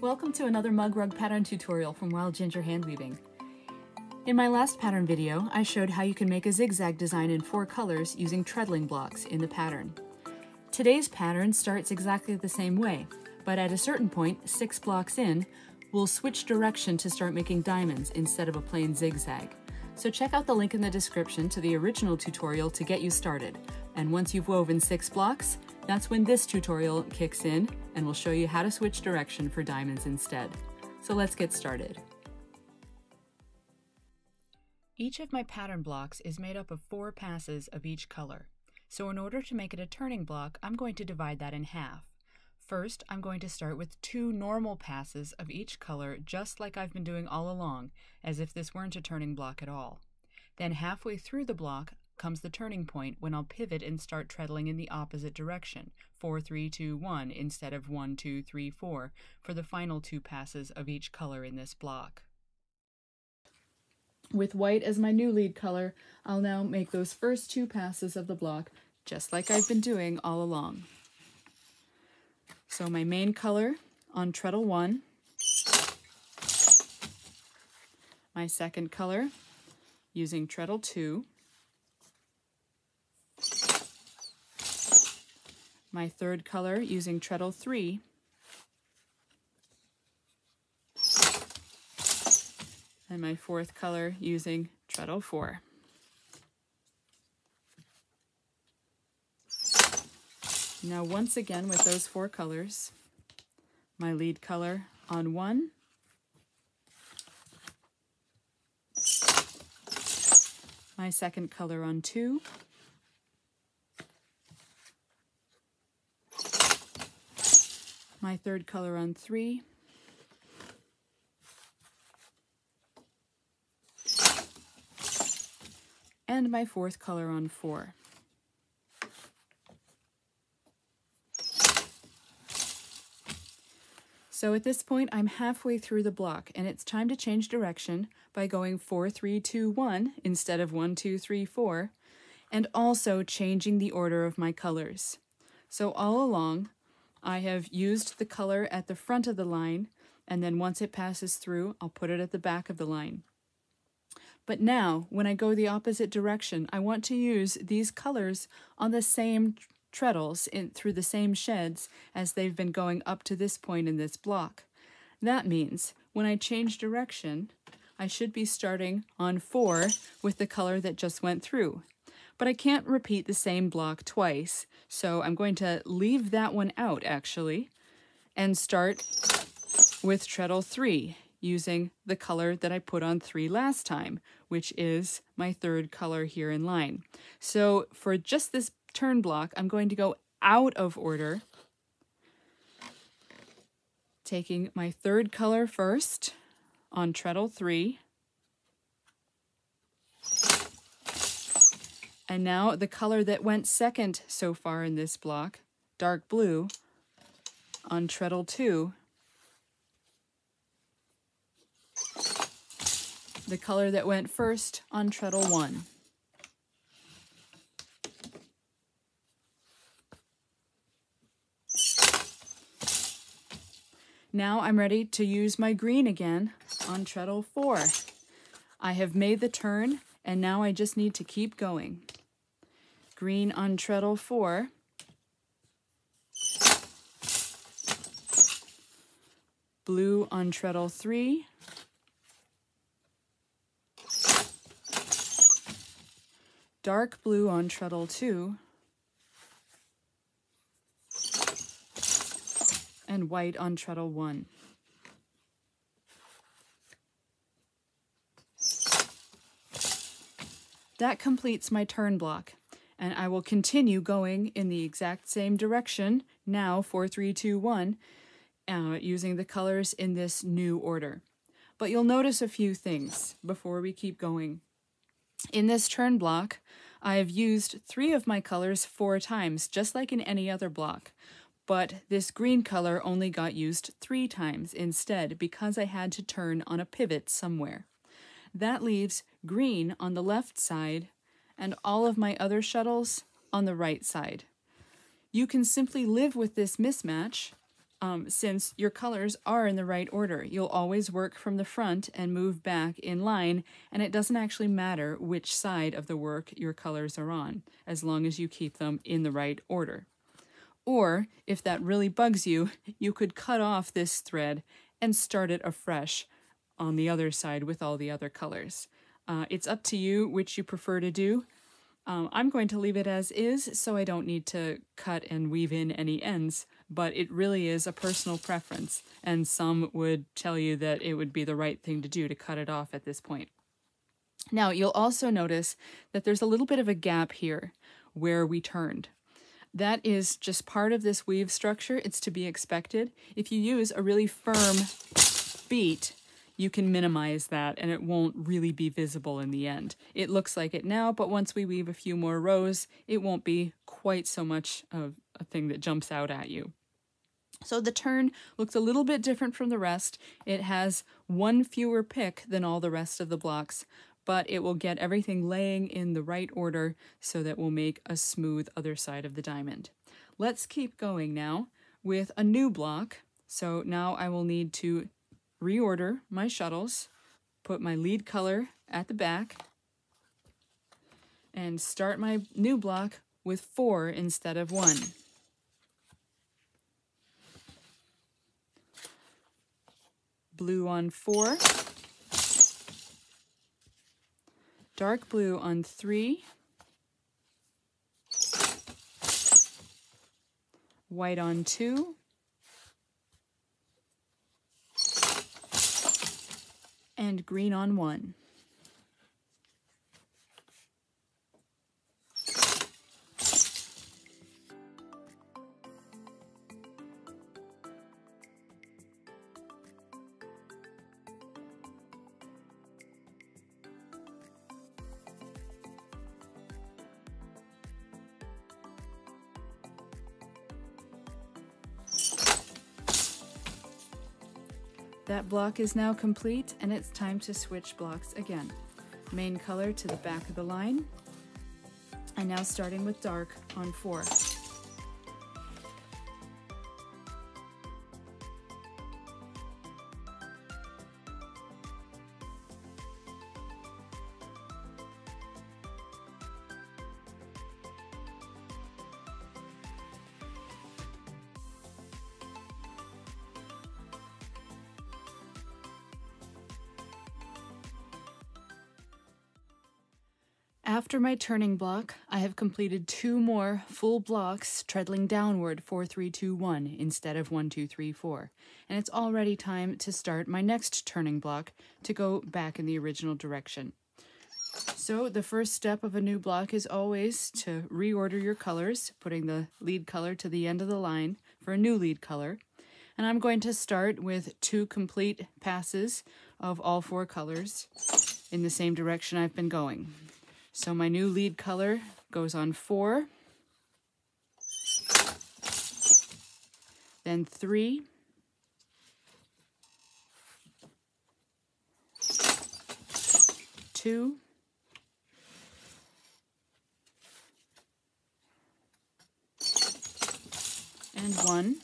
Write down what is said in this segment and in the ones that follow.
Welcome to another mug rug pattern tutorial from Wild Ginger Handweaving. In my last pattern video, I showed how you can make a zigzag design in 4 colors using treadling blocks in the pattern. Today's pattern starts exactly the same way, but at a certain point, 6 blocks in, we'll switch direction to start making diamonds instead of a plain zigzag. So check out the link in the description to the original tutorial to get you started. And once you've woven 6 blocks, that's when this tutorial kicks in and we'll show you how to switch direction for diamonds instead. So let's get started. Each of my pattern blocks is made up of 4 passes of each color. So in order to make it a turning block, I'm going to divide that in half. First, I'm going to start with 2 normal passes of each color, just like I've been doing all along, as if this weren't a turning block at all. Then halfway through the block comes the turning point when I'll pivot and start treadling in the opposite direction, 4, 3, 2, 1, instead of 1, 2, 3, 4, for the final 2 passes of each color in this block. With white as my new lead color, I'll now make those first 2 passes of the block, just like I've been doing all along. So my main color on treadle 1, my second color using treadle 2, my third color using treadle 3, and my fourth color using treadle 4. Now once again with those 4 colors, my lead color on 1, my second color on 2, my third color on 3, and my fourth color on 4. So at this point, I'm halfway through the block, and it's time to change direction by going 4, 3, 2, 1 instead of 1, 2, 3, 4, and also changing the order of my colors. So all along, I have used the color at the front of the line, and then once it passes through, I'll put it at the back of the line. But now, when I go the opposite direction, I want to use these colors on the same treadles through the same sheds as they've been going up to this point in this block. That means when I change direction, I should be starting on 4 with the color that just went through. But I can't repeat the same block twice, so I'm going to leave that one out actually and start with treadle 3 using the color that I put on 3 last time, which is my third color here in line. So for just this turn block, I'm going to go out of order, taking my third color first on treadle 3, and now the color that went second so far in this block, dark blue, on treadle 2, the color that went first on treadle 1. Now I'm ready to use my green again on treadle 4. I have made the turn, and now I just need to keep going. Green on treadle 4. Blue on treadle 3. Dark blue on treadle 2. And white on treadle 1. That completes my turn block, and I will continue going in the exact same direction, now 4, 3, 2, 1, using the colors in this new order. But you'll notice a few things before we keep going. In this turn block, I have used 3 of my colors 4 times, just like in any other block. But this green color only got used 3 times instead because I had to turn on a pivot somewhere. That leaves green on the left side and all of my other shuttles on the right side. You can simply live with this mismatch since your colors are in the right order. You'll always work from the front and move back in line, and it doesn't actually matter which side of the work your colors are on, as long as you keep them in the right order. Or, if that really bugs you, you could cut off this thread and start it afresh on the other side with all the other colors. It's up to you which you prefer to do. I'm going to leave it as is, so I don't need to cut and weave in any ends, but it really is a personal preference, and some would tell you that it would be the right thing to do to cut it off at this point. Now, you'll also notice that there's a little bit of a gap here where we turned. That is just part of this weave structure. It's to be expected. If you use a really firm beat, you can minimize that and it won't really be visible in the end. It looks like it now, but once we weave a few more rows, it won't be quite so much of a thing that jumps out at you. So the turn looks a little bit different from the rest. It has one fewer pick than all the rest of the blocks, but it will get everything laying in the right order so that we'll make a smooth other side of the diamond. Let's keep going now with a new block. So now I will need to reorder my shuttles, put my lead color at the back, and start my new block with 4 instead of 1. Blue on 4, dark blue on 3, white on 2, and green on 1. That block is now complete, and it's time to switch blocks again. Main color to the back of the line, and now starting with dark on 4. After my turning block, I have completed 2 more full blocks treadling downward 4, 3, 2, 1 instead of 1, 2, 3, 4. And it's already time to start my next turning block to go back in the original direction. So the first step of a new block is always to reorder your colors, putting the lead color to the end of the line for a new lead color. And I'm going to start with 2 complete passes of all 4 colors in the same direction I've been going. So my new lead color goes on 4, then 3, 2, and 1.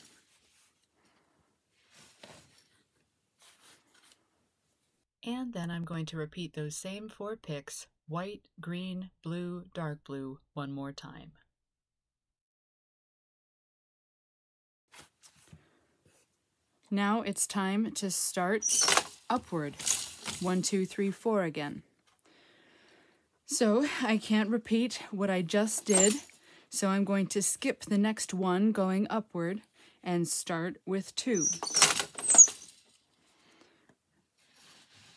And then I'm going to repeat those same 4 picks, white, green, blue, dark blue, one more time. Now it's time to start upward, 1, 2, 3, 4 again. So I can't repeat what I just did, so I'm going to skip the next one going upward and start with 2.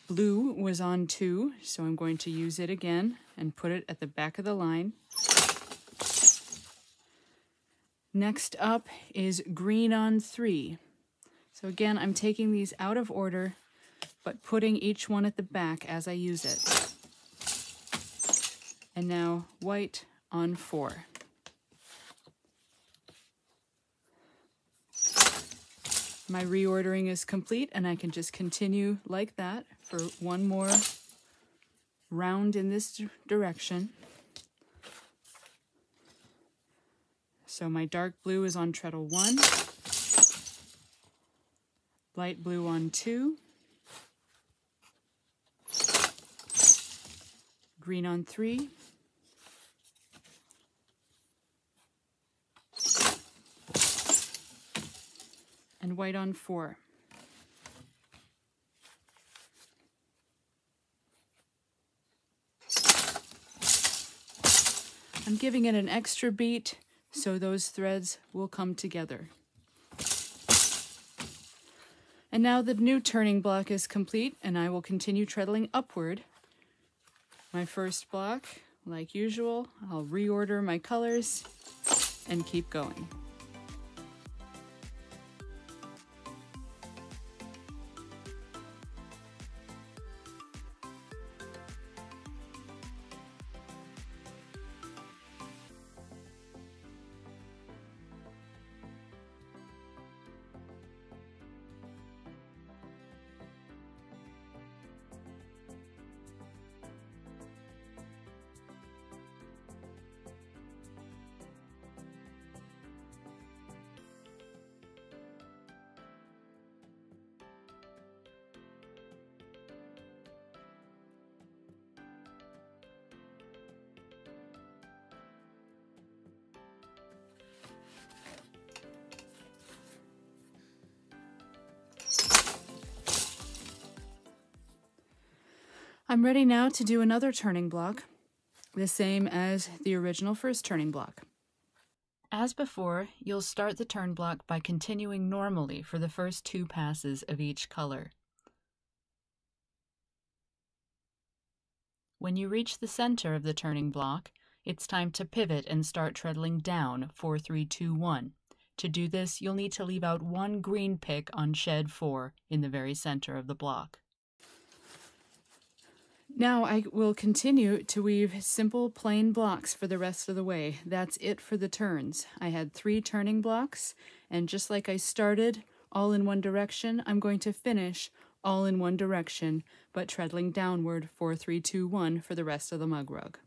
Blue was on 2, so I'm going to use it again and put it at the back of the line. Next up is green on 3. So again, I'm taking these out of order, but putting each one at the back as I use it. And now white on 4. My reordering is complete, and I can just continue like that for one more round in this direction. So my dark blue is on treadle 1, light blue on 2, green on 3, and white on 4. I'm giving it an extra beat so those threads will come together. And now the new turning block is complete, and I will continue treadling upward. My first block, like usual, I'll reorder my colors and keep going. I'm ready now to do another turning block, the same as the original first turning block. As before, you'll start the turn block by continuing normally for the first 2 passes of each color. When you reach the center of the turning block, it's time to pivot and start treadling down 4, 3, 2, 1. To do this, you'll need to leave out 1 green pick on shed 4 in the very center of the block. Now I will continue to weave simple plain blocks for the rest of the way. That's it for the turns. I had 3 turning blocks, and just like I started all in one direction, I'm going to finish all in one direction, but treadling downward 4, 3, 2, 1 for the rest of the mug rug.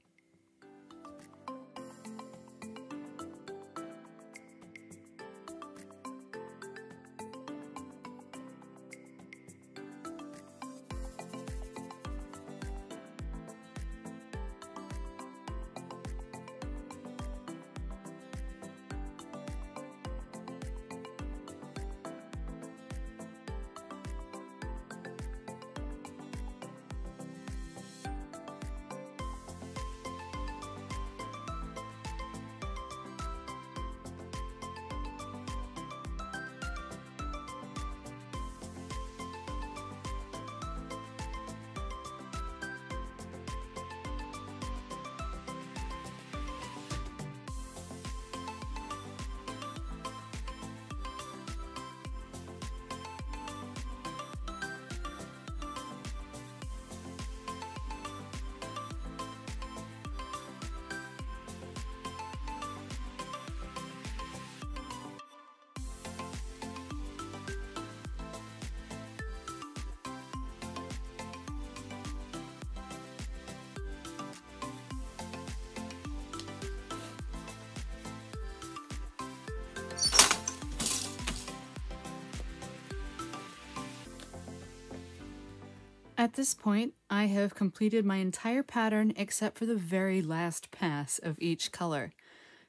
At this point, I have completed my entire pattern except for the very last pass of each color.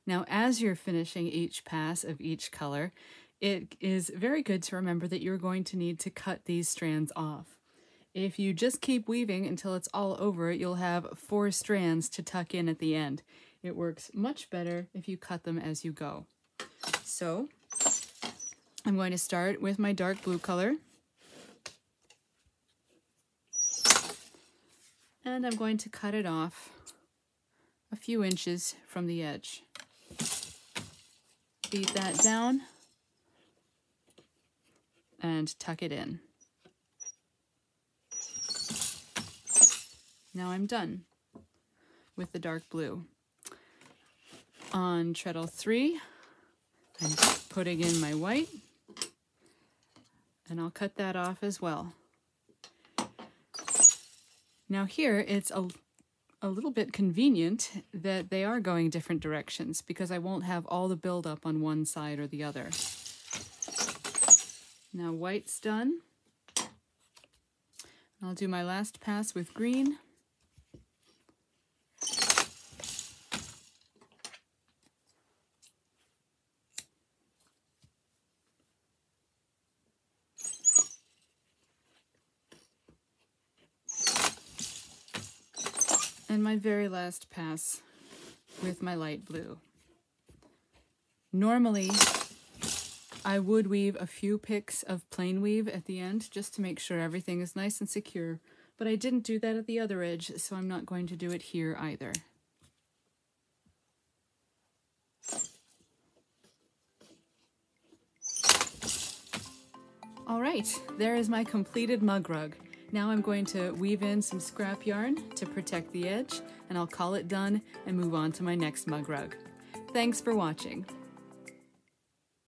Now, as you're finishing each pass of each color, it is very good to remember that you're going to need to cut these strands off. If you just keep weaving until it's all over, you'll have 4 strands to tuck in at the end. It works much better if you cut them as you go. So, I'm going to start with my dark blue color. And I'm going to cut it off a few inches from the edge. Beat that down and tuck it in. Now I'm done with the dark blue. On treadle 3, I'm putting in my white, and I'll cut that off as well. Now here, it's a little bit convenient that they are going different directions because I won't have all the buildup on one side or the other. Now white's done. I'll do my last pass with green. And my very last pass with my light blue. Normally, I would weave a few picks of plain weave at the end just to make sure everything is nice and secure, but I didn't do that at the other edge, so I'm not going to do it here either. All right, there is my completed mug rug. Now I'm going to weave in some scrap yarn to protect the edge, and I'll call it done and move on to my next mug rug. Thanks for watching.